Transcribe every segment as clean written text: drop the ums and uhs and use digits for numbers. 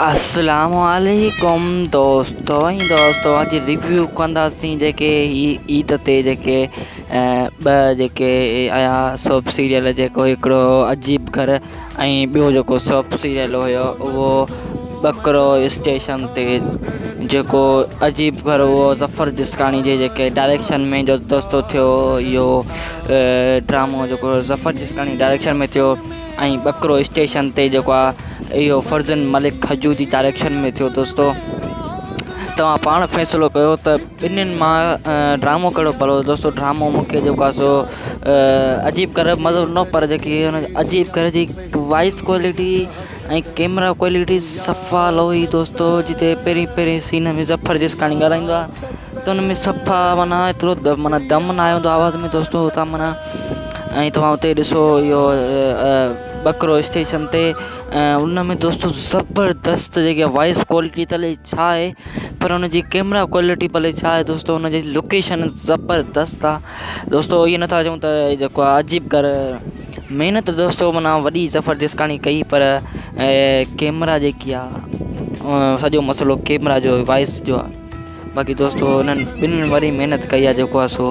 अस्सलामुअलैकुम दोस्तों आज रिव्यू कंदासीं जेके ईद ते जेके ॿ जेके आया सोप सीरियल जेको हिकिड़ो अजीब घर ऐं ॿियो जेको सोप सीरियल हुयो उहो बकरो स्टेशन ते जेको अजीब घर उहो ज़फ़र जिस्कानी जे जेके डायरेक्शन में जो दोस्तो थियो इहो ड्रामो जेको ज़फ़र जिस्कानी डायरेक्शन में थियो ऐं बकरो स्टेशन ते जेको आहे इहो फरज़न मलिक खजूदी डायरेक्शन में थियो। दोस्तो तव्हां पाण फ़ैसिलो कयो त ॿिन्हिनि मां ड्रामो कहिड़ो भलो। दोस्तो ड्रामो मूंखे जेको आहे सो अजीब घर मज़ो न, पर जेकी हुन अजीब घर जी वॉइस क्वालिटी ऐं कैमरा क्वालिटी सफ़ा लो हुई दोस्तो। जिते पहिरीं सीन में ज़फ़र जिस्कानी ॻाल्हाईंदो आहे त हुन में सफ़ा माना एतिरो दम न आयो हूंदो आवाज़ में दोस्तो हुतां माना। ऐं तव्हां हुते ॾिसो इहो बकरो स्टेशन ते उन में दोस्तो ज़बरदस्त जेकी वॉइस क्वालिटी भले छा आहे, पर हुनजी कैमरा क्वालिटी भले छा आहे दोस्तो, हुनजी लोकेशन ज़बरदस्त आहे दोस्तो। इहे नथा चऊं त जेको आहे अजीब घर महिनत दोस्तो माना वॾी ज़फ़र जिस्कानी कई, पर कैमरा जेकी आहे सॼो मसइलो कैमरा जो वॉइस जो आहे। बाक़ी दोस्तो हुननि ॿिन्हिनि वरी महिनत कई आहे जेको आहे सो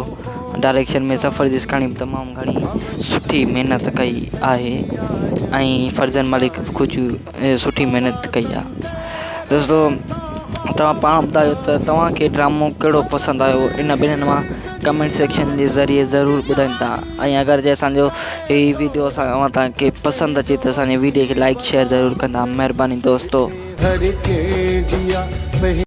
डायरेक्शन में ज़फ़र जिस्कानी तमामु घणी सुठी महिनत कई आहे ऐं फरज़न मलिक कुझु सुठी महिनत कई आहे। दोस्तो तव्हां पाण ॿुधायो त तव्हांखे ड्रामो कहिड़ो पसंदि आयो, इन ॿिन्हिनि मां कमेंट सेक्शन जे ज़रिए ज़रूरु ॿुधाईंदा। ऐं अगरि जे असांजो हीउ वीडियो असां तव्हांखे पसंदि अचे त असांजे वीडियो खे लाइक शेयर ज़रूरु कंदा। महिरबानी दोस्तो।